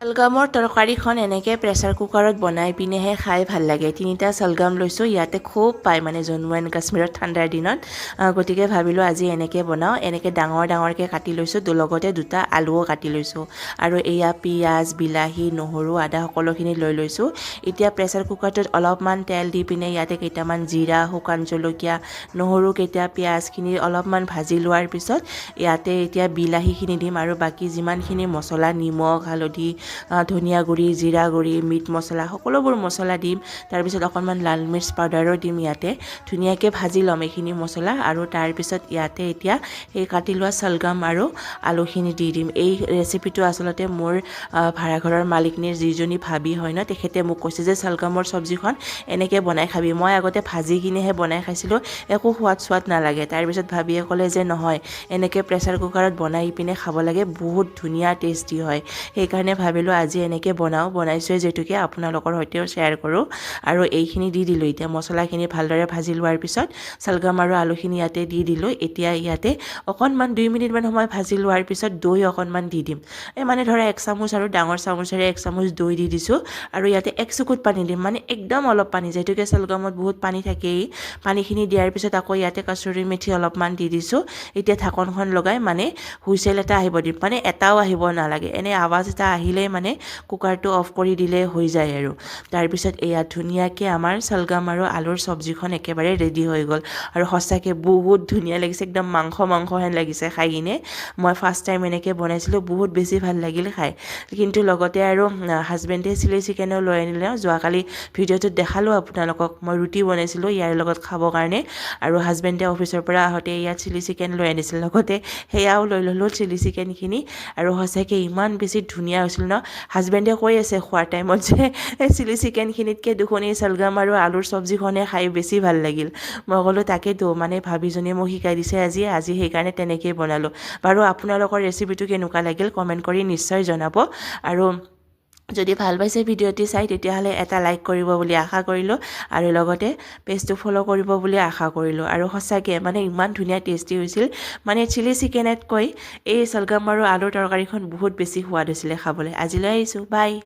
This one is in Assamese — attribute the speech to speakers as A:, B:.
A: সলগমৰ তৰকাৰীখন এনেকৈ প্ৰেছাৰ কুকাৰত বনাই পিনেহে খাই ভাল লাগে। 3টা সলগম লৈছোঁ, ইয়াতে খুব পায় মানে জম্মু এণ্ড কাশ্মীৰত ঠাণ্ডাৰ দিনত। গতিকে ভাবিলোঁ আজি এনেকৈ বনাওঁ। এনেকৈ ডাঙৰ ডাঙৰকৈ কাটি লৈছোঁ, লগতে 2টা আলুও কাটি লৈছোঁ। আৰু এয়া পিঁয়াজ, বিলাহী, নহৰু, আদা সকলোখিনি লৈ লৈছোঁ। এতিয়া প্ৰেছাৰ কুকাৰটোত অলপমান তেল দি পিনে ইয়াতে কেইটামান জিৰা, শুকান জলকীয়া, নহৰু কেইটা, পিঁয়াজখিনি অলপমান ভাজি লোৱাৰ পিছত ইয়াতে এতিয়া বিলাহীখিনি দিম আৰু বাকী যিমানখিনি মছলা, নিমখ, হালধি, ধনিয়া গুড়ি, জিৰা গুড়ি, মিট মছলা সকলোবোৰ মছলা দিম। তাৰপিছত অকণমান লাল মিৰ্চ পাউডাৰো দিম। ইয়াতে ধুনীয়াকৈ ভাজি ল'ম এইখিনি মছলা আৰু তাৰপিছত ইয়াতে এতিয়া এই কাটি লোৱা সলগম আৰু আলুখিনি দি দিম। এই ৰেচিপিটো আচলতে মোৰ ভাড়াঘৰৰ মালিকনীৰ যিজনী ভাবি হয় ন, তেখেতে মোক কৈছে যে সলগমৰ চব্জিখন এনেকৈ বনাই খাবি। মই আগতে ভাজি কিনেহে বনাই খাইছিলোঁ, একো সোৱাদ নালাগে। তাৰপিছত ভাবিয়ে ক'লে যে নহয়, এনেকৈ প্ৰেছাৰ কুকাৰত বনাই পিনে খাব লাগে, বহুত ধুনীয়া টেষ্টি হয়। সেইকাৰণে ভাবিলোঁ আজি এনেকৈ বনাইছোঁ যিহেতুকে আপোনালোকৰ সৈতেও শ্বেয়াৰ কৰোঁ। আৰু এইখিনি দি দিলোঁ। এতিয়া মছলাখিনি ভালদৰে ভাজি লোৱাৰ পিছত সলগম আৰু আলুখিনি ইয়াতে দি দিলোঁ। এতিয়া ইয়াতে অকণমান 2 মিনিটমান সময় ভাজি লোৱাৰ পিছত দৈ অকণমান দি দিম। মানে ধৰা 1 চামুচ আৰু ডাঙৰ চামুচেৰে 1 চামুচ দৈ দি দিছোঁ। আৰু ইয়াতে 1 চুকুট পানী দিম, মানে একদম অলপ পানী, যিহেতুকে সলগমত বহুত পানী থাকেই। পানীখিনি দিয়াৰ পিছত আকৌ ইয়াতে কচুৰি মেথি অলপমান দি দিছোঁ। এতিয়া ঢাকনখন লগাই মানে হুইচেল এটা আহিব দিম, মানে এটাও আহিব নালাগে, এনে আৱাজ এটা আহিলেই মানে কুকাৰটো অফ কৰি দিলে হৈ যায় আৰু। তাৰপিছত এয়া ধুনীয়াকৈ আমাৰ সলগম আৰু আলুৰ চব্জিখন একেবাৰে ৰেডি হৈ গ'ল। আৰু সঁচাকৈ বহুত ধুনীয়া লাগিছে, একদম মাংস হেন লাগিছে খাই কিনে। মই ফাৰ্ষ্ট টাইম এনেকৈ বনাইছিলোঁ, বহুত বেছি ভাল লাগিল খাই। কিন্তু লগতে আৰু হাজবেণ্ডে চিলি চিকেনো লৈ আনিলে। যোৱাকালি ভিডিঅ'টোত দেখালোঁ আপোনালোকক, মই ৰুটি বনাইছিলোঁ ইয়াৰ লগত খাবৰ কাৰণে। আৰু হাজবেণ্ডে অফিচৰ পৰা আহোঁতে ইয়াত চিলি চিকেন লৈ আনিছিল, লগতে সেয়াও লৈ ল'লোঁ চিলি চিকেনখিনি। আৰু সঁচাকৈ ইমান বেছি ধুনীয়া হৈছিল ন। হাজবেণ্ডে কৈ আছে খোৱাৰ টাইমত যে এই চিলি চিকেনখিনিতকৈ দেখোন এই সলগম আৰু আলুৰ চব্জিখনে খাই বেছি ভাল লাগিল। মই ক'লোঁ তাকেতো, মানে ভাবিজনীয়ে মোক শিকাই দিছে আজি সেইকাৰণে তেনেকৈয়ে বনালোঁ। বাৰু আপোনালোকৰ ৰেচিপিটো কেনেকুৱা লাগিল কমেণ্ট কৰি নিশ্চয় জনাব। আৰু যদি ভাল পাইছে ভিডিঅ'টি চাই তেতিয়াহ'লে এটা লাইক কৰিব বুলি আশা কৰিলোঁ। আৰু লগতে পেজটো ফ'ল' কৰিব বুলি আশা কৰিলোঁ। আৰু সঁচাকৈ মানে ইমান ধুনীয়া টেষ্টি হৈছিল, মানে চিলি চিকেনতকৈ এই সলগম আৰু আলুৰ তৰকাৰীখন বহুত বেছি সোৱাদ হৈছিলে খাবলৈ। আজিলৈ আহিছোঁ, বাই।